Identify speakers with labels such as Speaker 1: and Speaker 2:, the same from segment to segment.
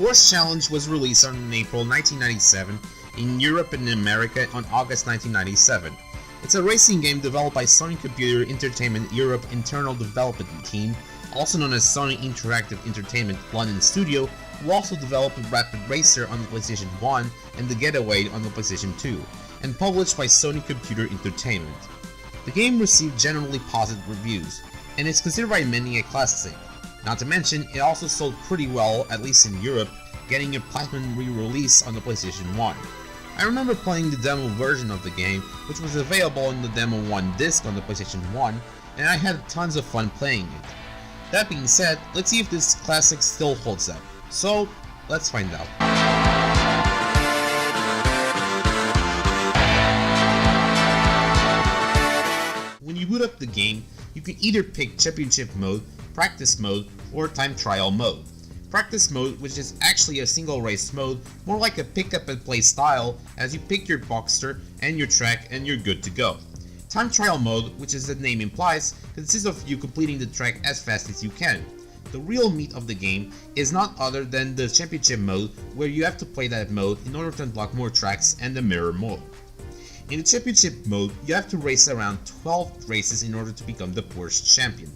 Speaker 1: Porsche Challenge was released on April 1997 in Europe and America on August 1997. It's a racing game developed by Sony Computer Entertainment Europe Internal Development Team, also known as Sony Interactive Entertainment London Studio, who also developed Rapid Racer on the PlayStation 1 and The Getaway on the PlayStation 2, and published by Sony Computer Entertainment. The game received generally positive reviews, and is considered by many a classic. Not to mention, it also sold pretty well, at least in Europe, getting a platinum re-release on the PlayStation 1. I remember playing the demo version of the game, which was available in the Demo 1 disc on the PlayStation 1, and I had tons of fun playing it. That being said, let's see if this classic still holds up. So, let's find out. When you boot up the game, you can either pick Championship Mode, Practice Mode, or Time Trial Mode. Practice Mode, which is actually a single race mode, more like a pick up and play style, as you pick your Boxster and your track and you're good to go. Time Trial Mode, which as the name implies, consists of you completing the track as fast as you can. The real meat of the game is not other than the Championship Mode, where you have to play that mode in order to unlock more tracks, and the Mirror Mode. In the Championship Mode, you have to race around 12 races in order to become the Porsche champion.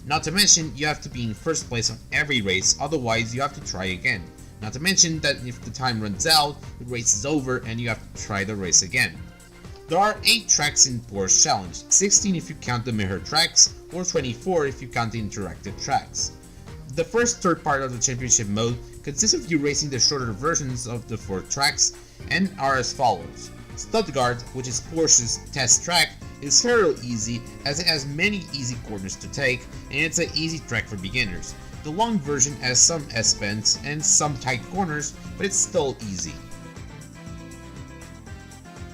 Speaker 1: Not to mention, you have to be in first place on every race, otherwise you have to try again. Not to mention that if the time runs out, the race is over and you have to try the race again. There are 8 tracks in Porsche Challenge, 16 if you count the mirror tracks, or 24 if you count the interactive tracks. The first third part of the Championship Mode consists of you racing the shorter versions of the 4 tracks, and are as follows. Stuttgart, which is Porsche's test track, is fairly easy as it has many easy corners to take, and it's an easy track for beginners. The long version has some S-bends and some tight corners, but it's still easy.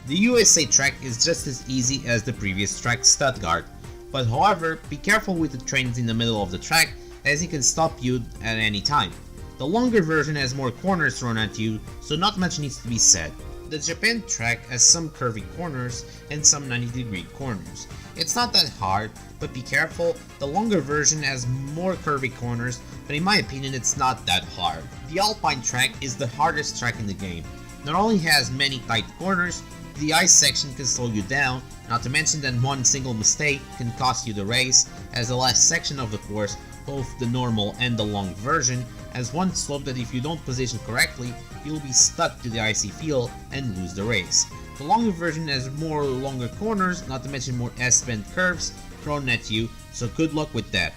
Speaker 1: The USA track is just as easy as the previous track, Stuttgart, but however, be careful with the trains in the middle of the track, as it can stop you at any time. The longer version has more corners thrown at you, so not much needs to be said. The Japan track has some curvy corners and some 90-degree corners. It's not that hard, but be careful, the longer version has more curvy corners, but in my opinion it's not that hard. The Alpine track is the hardest track in the game. Not only has many tight corners, the ice section can slow you down, not to mention that one single mistake can cost you the race, as the last section of the course, both the normal and the long version, has one slope that if you don't position correctly, you'll be stuck to the icy field and lose the race. The longer version has more longer corners, not to mention more S-bend curves thrown at you, so good luck with that.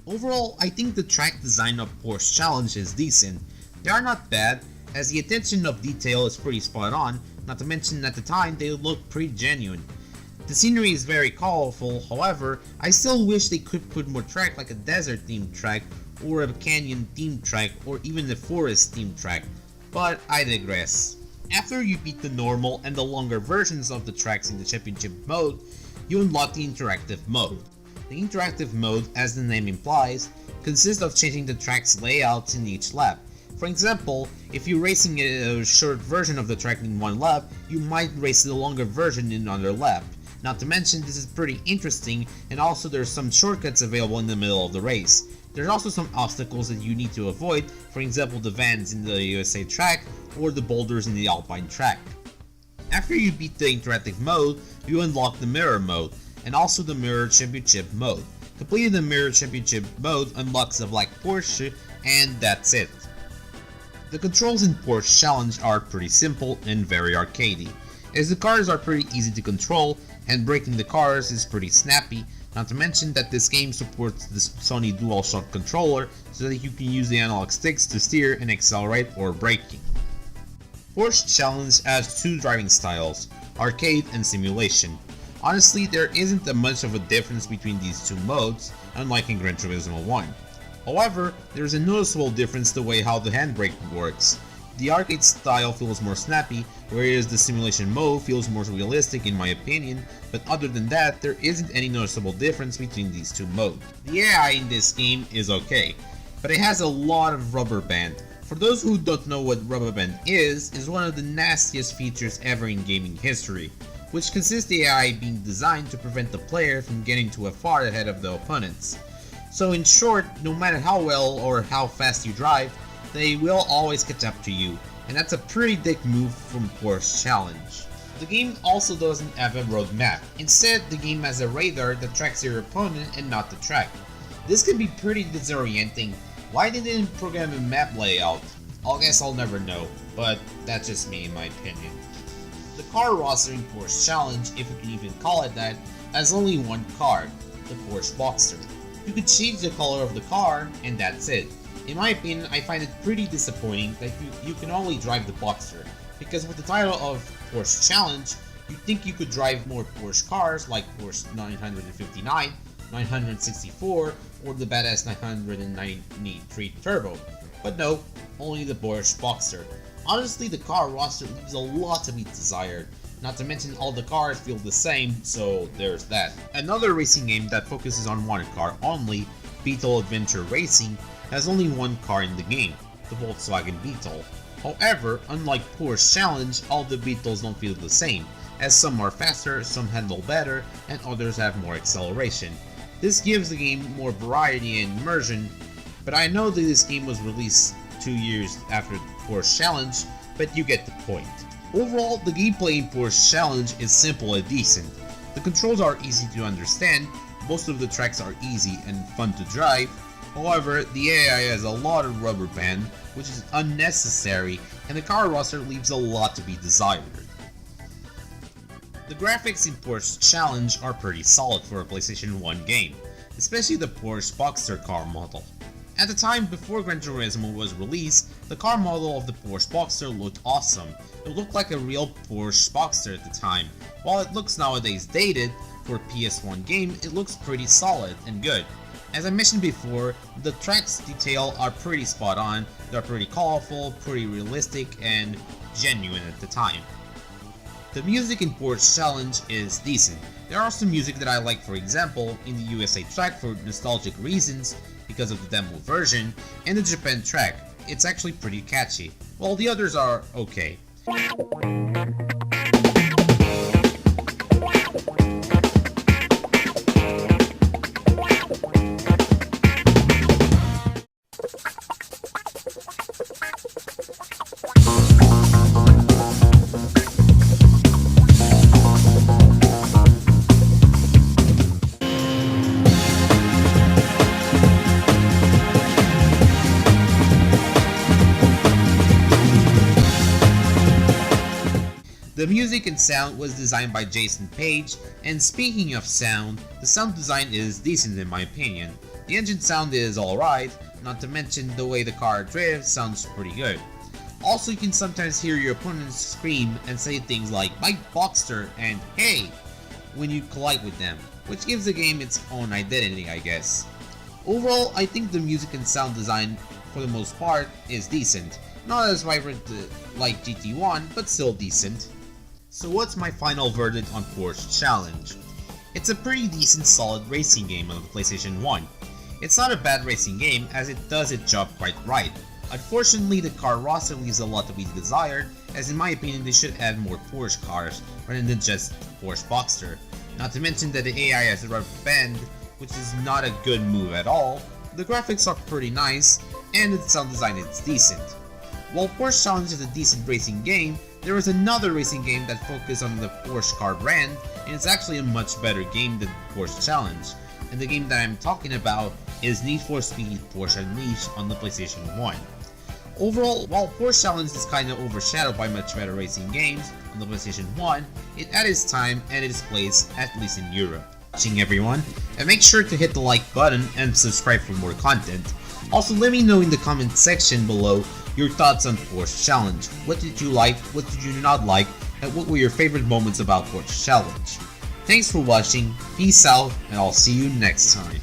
Speaker 1: Overall, I think the track design of Porsche Challenge is decent. They are not bad, as the attention of detail is pretty spot on, not to mention at the time they look pretty genuine. The scenery is very colorful, however, I still wish they could put more track like a desert themed track, or a canyon themed track, or even a forest themed track, but I digress. After you beat the normal and the longer versions of the tracks in the Championship Mode, you unlock the Interactive Mode. The Interactive Mode, as the name implies, consists of changing the track's layouts in each lap. For example, if you're racing a short version of the track in one lap, you might race the longer version in another lap. Not to mention, this is pretty interesting, and also there's some shortcuts available in the middle of the race. There's also some obstacles that you need to avoid, for example the vans in the USA track, or the boulders in the Alpine track. After you beat the Interactive Mode, you unlock the Mirror Mode, and also the Mirror Championship Mode. Completing the Mirror Championship Mode unlocks the Black Porsche, and that's it. The controls in Porsche Challenge are pretty simple and very arcadey, as the cars are pretty easy to control, and braking the cars is pretty snappy, not to mention that this game supports the Sony DualShock controller so that you can use the analog sticks to steer and accelerate or braking. Porsche Challenge has 2 driving styles, arcade and simulation. Honestly, there isn't that much of a difference between these 2 modes, unlike in Gran Turismo 1. However, there is a noticeable difference the way how the handbrake works. The arcade style feels more snappy, whereas the simulation mode feels more realistic in my opinion, but other than that, there isn't any noticeable difference between these 2 modes. The AI in this game is okay, but it has a lot of rubber band. For those who don't know what rubber band is one of the nastiest features ever in gaming history, which consists the AI being designed to prevent the player from getting too far ahead of the opponents. So in short, no matter how well or how fast you drive, they will always catch up to you, and that's a pretty dick move from Porsche Challenge. The game also doesn't have a roadmap. Instead, the game has a radar that tracks your opponent and not the track. This can be pretty disorienting. Why they didn't program a map layout? I guess I'll never know, but that's just me in my opinion. The car roster in Porsche Challenge, if you can even call it that, has only one car, the Porsche Boxster. You could change the color of the car, and that's it. In my opinion, I find it pretty disappointing that you can only drive the Boxster, because with the title of Porsche Challenge, you'd think you could drive more Porsche cars like Porsche 959, 964, or the badass 993 Turbo. But no, only the Porsche Boxster. Honestly, the car roster leaves a lot to be desired. Not to mention all the cars feel the same, so there's that. Another racing game that focuses on one car only, Beetle Adventure Racing, has only one car in the game, the Volkswagen Beetle. However, unlike Porsche Challenge, all the Beetles don't feel the same, as some are faster, some handle better, and others have more acceleration. This gives the game more variety and immersion, but I know that this game was released 2 years after Porsche Challenge, but you get the point. Overall, the gameplay in Porsche Challenge is simple and decent. The controls are easy to understand, most of the tracks are easy and fun to drive. However, the AI has a lot of rubber band, which is unnecessary, and the car roster leaves a lot to be desired. The graphics in Porsche Challenge are pretty solid for a PlayStation 1 game, especially the Porsche Boxster car model. At the time before Gran Turismo was released, the car model of the Porsche Boxster looked awesome. It looked like a real Porsche Boxster at the time. While it looks nowadays dated, for a PS1 game, it looks pretty solid and good. As I mentioned before, the tracks detail are pretty spot on, they're pretty colorful, pretty realistic, and genuine at the time. The music in Porsche Challenge is decent. There are some music that I like, for example, in the USA track for nostalgic reasons, because of the demo version, and the Japan track. It's actually pretty catchy, while the others are okay. The music and sound was designed by Jason Page, and speaking of sound, the sound design is decent in my opinion. The engine sound is alright, not to mention the way the car drifts sounds pretty good. Also, you can sometimes hear your opponents scream and say things like "My Boxster" and "Hey" when you collide with them, which gives the game its own identity, I guess. Overall, I think the music and sound design, for the most part, is decent. Not as vibrant like GT1, but still decent. So what's my final verdict on Porsche Challenge? It's a pretty decent solid racing game on the PlayStation 1. It's not a bad racing game as it does its job quite right. Unfortunately, the car roster leaves a lot to be desired, as in my opinion they should add more Porsche cars rather than just Porsche Boxster. Not to mention that the AI has a rubber band, which is not a good move at all. The graphics are pretty nice, and the sound design is decent. While Porsche Challenge is a decent racing game, there is another racing game that focuses on the Porsche car brand, and it's actually a much better game than Porsche Challenge. And the game that I'm talking about is Need for Speed Porsche Unleashed on the PlayStation 1. Overall, while Porsche Challenge is kinda overshadowed by much better racing games on the PlayStation 1, it had its time and its place, at least in Europe. Watching everyone, and make sure to hit the like button and subscribe for more content. Also, let me know in the comment section below your thoughts on Porsche Challenge. What did you like, what did you not like, and what were your favorite moments about Porsche Challenge? Thanks for watching, peace out, and I'll see you next time.